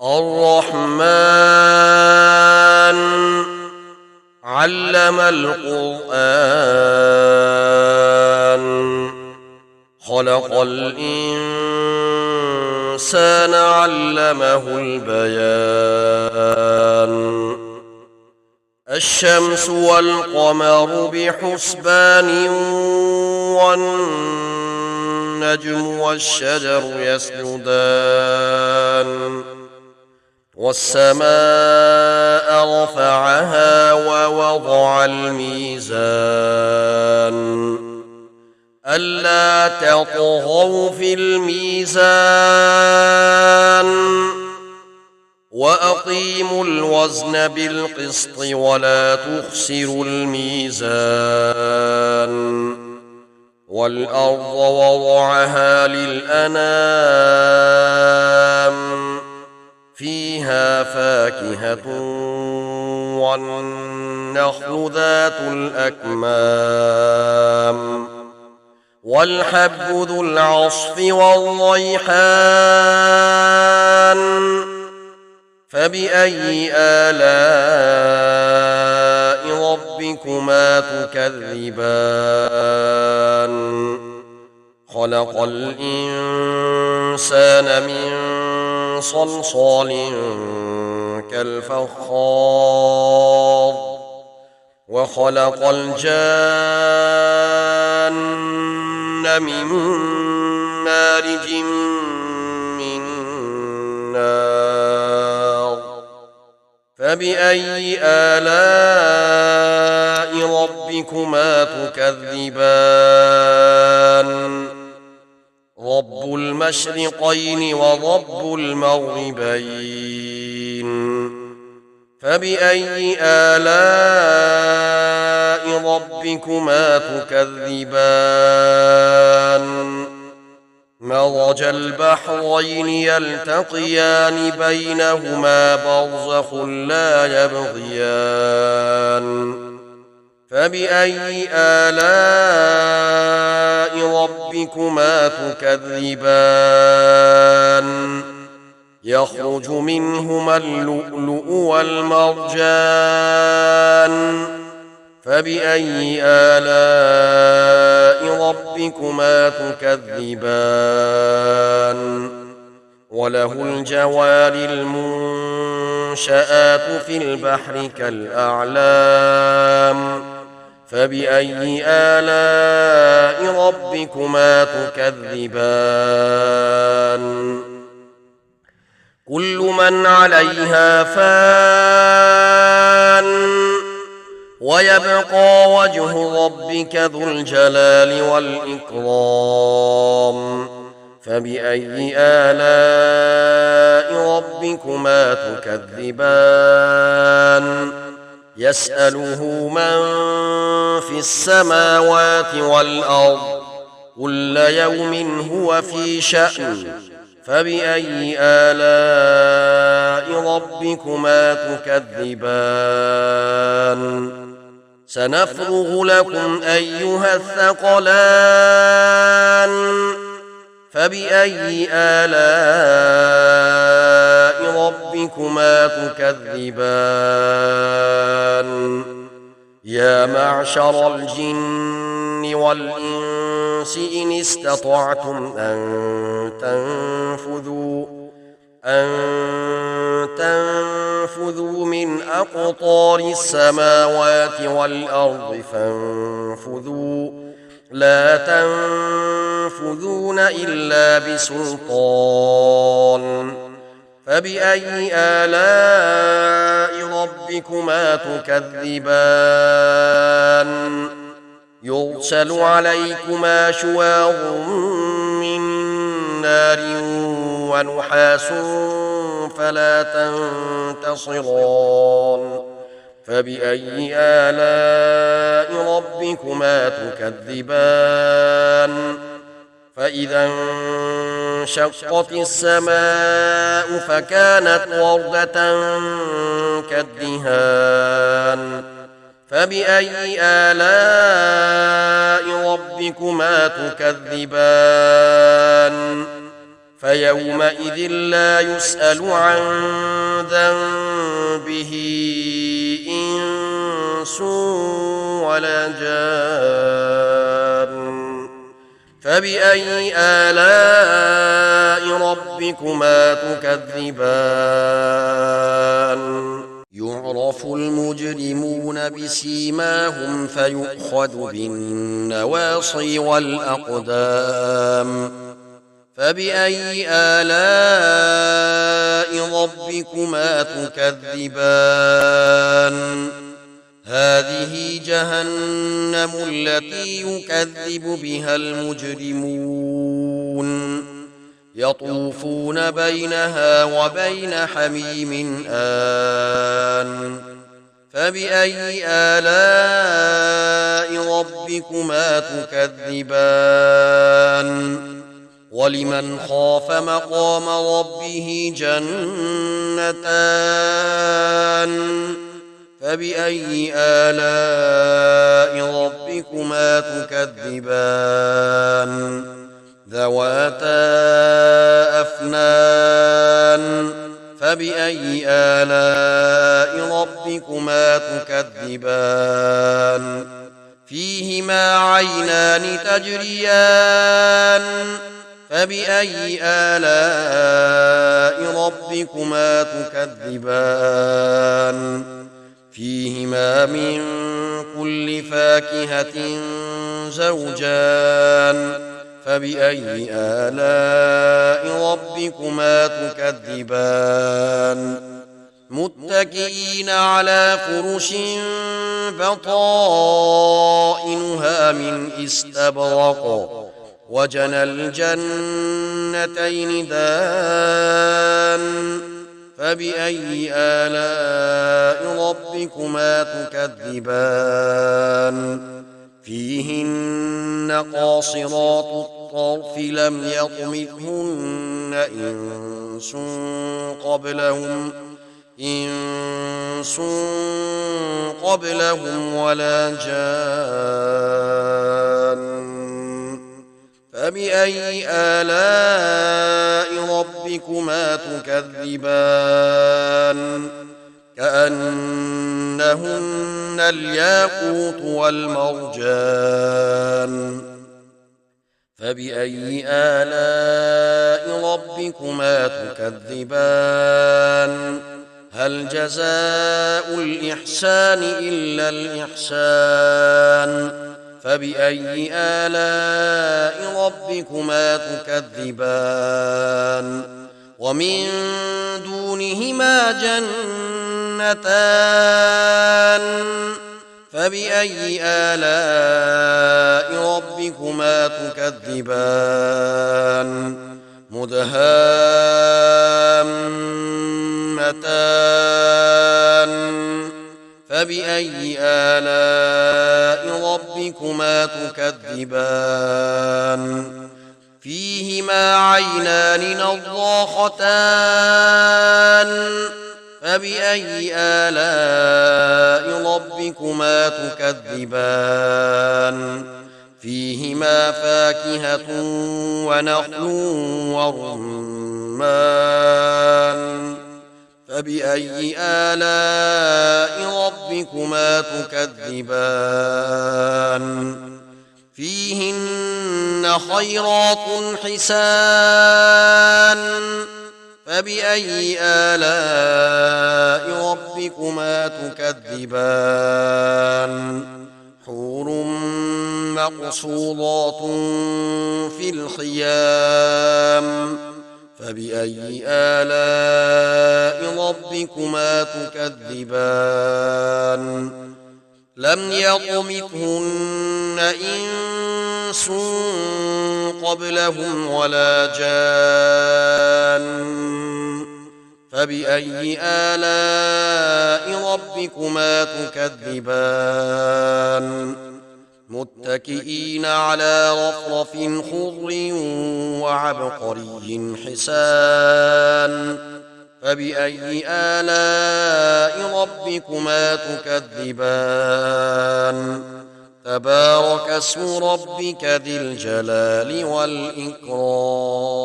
الرحمن علم القرآن خلق الإنسان علمه البيان الشمس والقمر بحسبان والنجم والشجر يسجدان والسماء رفعها ووضع الميزان ألا تطغوا في الميزان وأقيموا الوزن بالقسط ولا تخسروا الميزان والأرض وضعها للأنام فيها فاكهة والنخل ذات الأكمام والحب ذو العصف والريحان فبأي آلاء ربكما تكذبان خلق الإنسان من صلصال كالفخار وخلق الجان من مارج من نار فبأي آلاء ربكما تكذبان رب المشرقين ورب المغربين فبأي آلاء ربكما تكذبان مرج البحرين يلتقيان بينهما برزخ لا يبغيان فبأي آلاء ربكما تكذبان يخرج منهما اللؤلؤ والمرجان فبأي آلاء ربكما تكذبان وله الجوار المنشآت في البحر كالأعلام فبأي آلاء ربكما تكذبان كل من عليها فان ويبقى وجه ربك ذو الجلال والإكرام فبأي آلاء ربكما تكذبان يسأله من في السماوات والأرض كل يوم هو في شأن فبأي آلاء ربكما تكذبان سنفرغ لكم أيها الثقلان فبأي آلاء ربكما تكذبان يا معشر الجن والإنس إن استطعتم أن تنفذوا من أقطار السماوات والأرض فانفذوا لا تنفذون إلا بسلطان فبأي آلاء ربكما تكذبان يرسل عليكما شواظ من نار ونحاس فلا تنتصران فبأي آلاء ربكما تكذبان فإذا انشقت السماء فكانت وردة كالدهان فبأي آلاء ربكما تكذبان فيومئذ لا يسأل عن ذنبه إنس ولا جان. فبأي آلاء ربكما تكذبان؟ يعرف المجرمون بسيماهم فيؤخذ بالنواصي والأقدام. فبأي آلاء ربكما تكذبان؟ هذه جهنم التي يكذب بها المجرمون يطوفون بينها وبين حميم آن. فبأي آلاء ربكما تكذبان؟ ولمن خاف مقام ربه جنتان. فبأي آلاء ربكما تكذبان؟ ذواتا أفنان. فبأي آلاء ربكما تكذبان؟ فيهما عينان تجريان. فبأي آلاء ربكما تكذبان؟ فيهما من كل فاكهة زوجان. فبأي آلاء ربكما تكذبان؟ متكئين على فرش بطائنها من استبرق وجنى الجنتين دان. فبأي آلاء ربكما تكذبان؟ فيهن قاصرات الطرف لم يطمثهن إنس قبلهم ولا جان. فبأي آلاء ربكما تكذبان؟ كأنهن الياقوت والمرجان. فبأي آلاء ربكما تكذبان؟ هل جزاء الإحسان إلا الإحسان؟ فبأي آلاء ربكما تكذبان؟ ومن دونهما جنتان. فبأي آلاء ربكما تكذبان؟ مدهامتان. فبأي آلاء ربكما تكذبان؟ فيهما عينان نضاختان. فبأي آلاء ربكما تكذبان؟ فيهما فاكهة ونخل ورمان. فبأي آلاء ربكما تكذبان؟ فيهن خيرات حسان. فبأي آلاء ربكما تكذبان؟ حور مقصورات في الخيام. فبأي آلاء ربكما تكذبان؟ لم يطمثهن إنس قبلهم ولا جان. فبأي آلاء ربكما تكذبان؟ متكئين على رفرف خضر وعبقري حسان. فبأي آلاء ربكما تكذبان؟ تبارك اسم ربك ذي الجلال والإكرام.